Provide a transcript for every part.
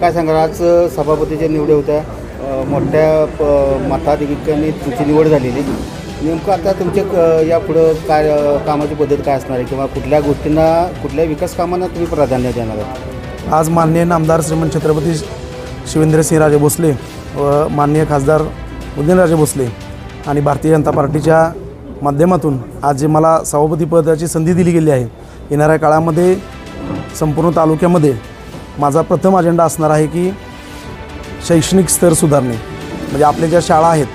काय सांगाल, आज सभापतीच्या निवडी होत्या, मोठ्या मताधिक्याने तुमची निवड झालेली. नेमकं आता तुमचे यापुढं काय कामाची पद्धत काय असणार आहे किंवा कुठल्या गोष्टींना, कुठल्या विकास कामांना तुम्ही प्राधान्य देणार आहात? आज माननीय नामदार श्रीमंत छत्रपती शिवेंद्रसिंहराजे भोसले व माननीय खासदार उदयनराजे भोसले आणि भारतीय जनता पार्टीच्या माध्यमातून आज जे मला सभापती पदाची संधी दिली गेली आहे, येणाऱ्या काळामध्ये संपूर्ण तालुक्यामध्ये माझा प्रथम अजेंडा असणार आहे की शैक्षणिक स्तर सुधारणे. म्हणजे आपल्या ज्या शाळा आहेत,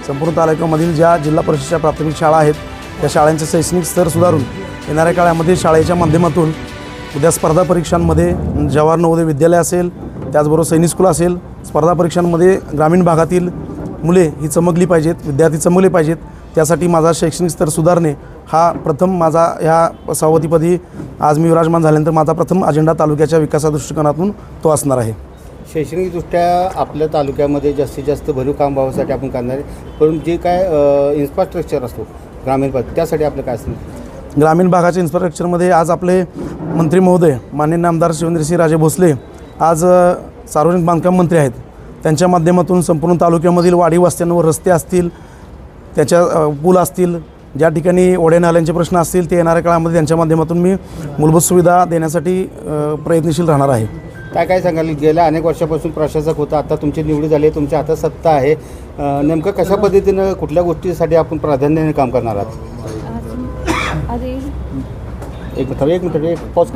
संपूर्ण तालुक्यामधील ज्या जिल्हा परिषदेच्या प्राथमिक शाळा आहेत, त्या शाळांचे शैक्षणिक स्तर सुधारून येणाऱ्या काळामध्ये शाळेच्या माध्यमातून उद्या स्पर्धा परीक्षांमध्ये जवाहर नवोदय विद्यालय असेल, त्याचबरोबर सैनिक स्कूल असेल, स्पर्धा परीक्षांमध्ये ग्रामीण भागातील मुले ही चमकली पाहिजेत, विद्यार्थी चमकले पाहिजेत. त्यासाठी माझा शैक्षणिक स्तर सुधारणे हा प्रथम माझा ह्या सभापतीपदी आज मी विराजमान झाल्यानंतर माझा प्रथम अजेंडा तालुक्याच्या विकासा दृष्टिकोनातून तो असणार आहे. शैक्षणिकदृष्ट्या आपल्या तालुक्यामध्ये जास्तीत जास्त भरीव काम व्हावासाठी आपण करणार आहे, परंतु जे काय इन्फ्रास्ट्रक्चर असतो ग्रामीण भाग, त्यासाठी आपलं काय असणार? ग्रामीण भागाच्या इन्फ्रास्ट्रक्चरमध्ये आज आपले मंत्री महोदय माननीय आमदार शिवेंद्रसिंहराजे भोसले आज सार्वजनिक बांधकाम मंत्री आहेत. त्यांच्या माध्यमातून संपूर्ण तालुक्यामधील वाडी वस्त्यांवर रस्ते असतील, त्याच्या पूल असतील, ज्या ठिकाणी ओढ्या नाल्यांचे प्रश्न असतील, ते येणाऱ्या काळामध्ये त्यांच्या माध्यमातून मी मूलभूत सुविधा देण्यासाठी प्रयत्नशील राहणार आहे. काय सांगाल, गेल्या अनेक वर्षापासून प्रशासक होता, आता तुमची निवडी झाली, तुमच्या हातात सत्ता आहे, नेमकं कशा पद्धतीनं कुठल्या गोष्टीसाठी आपण प्राधान्याने काम करणार आहात? एक मिनिट पॉज.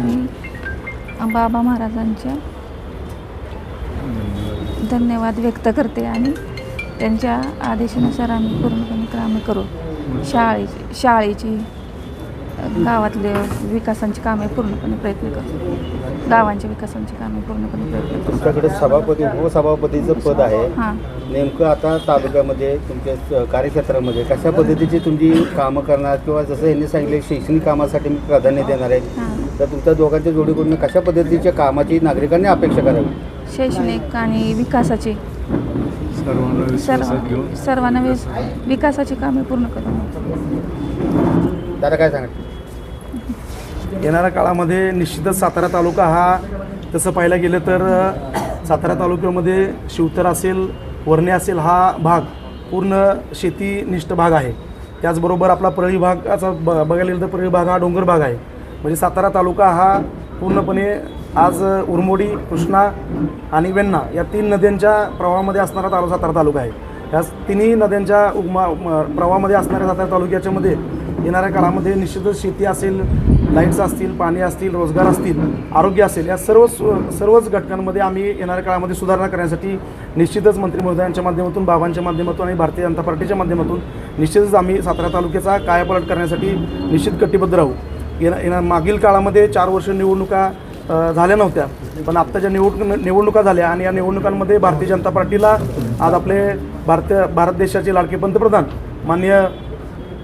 बाबा महाराजांच्या धन्यवाद व्यक्त करते आणि त्यांच्या आदेशानुसार आम्ही पूर्णपणे कामे करू. शाळेची गावातले विकासांची कामे पूर्णपणे प्रयत्न करू. गावांच्या विकासांची कामे पूर्णपणे प्रयत्न करू. तुमच्याकडे सभापती उपसभापतीचं पद आहे. हां, नेमकं आता तालुक्यामध्ये तुमच्या कार्यक्षेत्रामध्ये कशा पद्धतीची तुमची कामं करणार किंवा जसं यांनी सांगितले शैक्षणिक कामासाठी मी प्राधान्य देणार आहे, तर तुमच्या दोघांच्या जोडीकडून कशा पद्धतीच्या कामाची नागरिकांनी अपेक्षा करावी? शैक्षणिक आणि विकासाची सर्वांना विकासाची कामे पूर्ण करू. दादा काय सांगा? येणाऱ्या काळामध्ये निश्चितच सातारा तालुका हा तसं पाहायला गेलं तर सातारा तालुक्यामध्ये शिवतर असेल, वरणे असेल, हा भाग पूर्ण शेतीनिष्ठ भाग आहे. त्याचबरोबर आपला परळी भागाचा बघायला गेलं तर परळी भाग हा डोंगर भाग आहे. म्हणजे सातारा तालुका हा पूर्णपणे आज उरमोडी, कृष्णा आणि वेण्णा या 3 नद्यांच्या प्रवाहामध्ये असणारा सातारा तालुका आहे. ह्या तिन्ही नद्यांच्या प्रवाहामध्ये असणाऱ्या सातारा तालुक्याच्यामध्ये येणाऱ्या काळामध्ये निश्चितच शेती असेल, लाईट्स असतील, पाणी असतील, रोजगार असतील, आरोग्य असेल, या सर्वच घटकांमध्ये आम्ही येणाऱ्या काळामध्ये सुधारणा करण्यासाठी निश्चितच मंत्री महोदयांच्या माध्यमातून, बाबांच्या माध्यमातून आणि भारतीय जनता पार्टीच्या माध्यमातून निश्चितच आम्ही सातारा तालुक्याचा कायापालट करण्यासाठी निश्चित कटिबद्ध राहू. मागील काळामध्ये 4 वर्ष निवडणुका झाल्या नव्हत्या, पण आत्ताच्या निवडणुका झाल्या आणि या निवडणुकांमध्ये भारतीय जनता पार्टीला आज आपले भारत देशाचे लाडके पंतप्रधान माननीय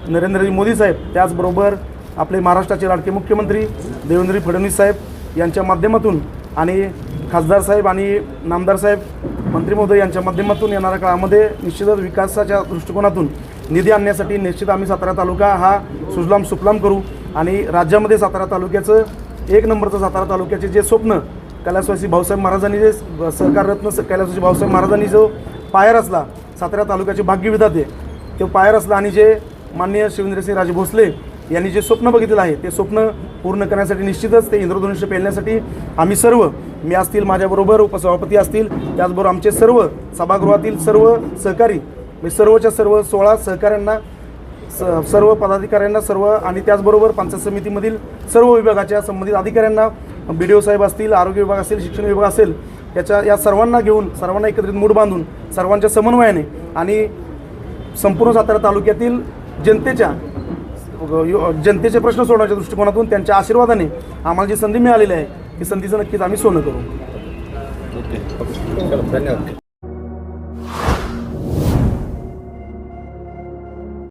नरेंद्रजी मोदी साहेब, त्याचबरोबर आपले महाराष्ट्राचे लाडके मुख्यमंत्री देवेंद्र फडणवीस साहेब यांच्या माध्यमातून आणि खासदार साहेब आणि नामदार साहेब मंत्री महोदय यांच्या माध्यमातून येणाऱ्या काळामध्ये निश्चितच विकासाच्या दृष्टिकोनातून निधी आणण्यासाठी निश्चित आम्ही सातारा तालुका हा सुजलाम सुफलाम करू. आणि राज्यामध्ये सातारा तालुक्याचं 1 नंबरचं सातारा तालुक्याचे जे स्वप्न कैलासवासी भाऊसाहेब महाराजांनी, जे सहकाररत्न कैलासवासी भाऊसाहेब महाराजांनी जो पाया रचला, सातारा तालुक्याचे भाग्यविधाते तो पाया रचला आणि जे माननीय शिवेंद्रसिंहराजे भोसले यांनी जे स्वप्न बघितलेलं आहे, ते स्वप्न पूर्ण करण्यासाठी निश्चितच ते इंद्रधनुष्य पेलण्यासाठी आम्ही सर्व, मी असतील, माझ्याबरोबर उपसभापती असतील, त्याचबरोबर आमचे सर्व सभागृहातील सर्व सहकारी, सर्वच्या सर्व 16 सहकाऱ्यांना, सर्व पदाधिकाऱ्यांना, सर्व आणि त्याचबरोबर पंचायत समितीमधील सर्व विभागाच्या संबंधित अधिकाऱ्यांना, BDO साहेब असतील, आरोग्य विभाग असेल, शिक्षण विभाग असेल, या सर्वांना घेऊन, सर्वांना एकत्रित मूड बांधून, सर्वांच्या समन्वयाने आणि संपूर्ण सातारा तालुक्यातील जनतेचे प्रश्न सोडवण्याच्या दृष्टिकोनातून त्यांच्या आशीर्वादाने आम्हाला जी संधी मिळालेली आहे, ती संधीचं नक्कीच आम्ही सोनं करू. धन्यवाद.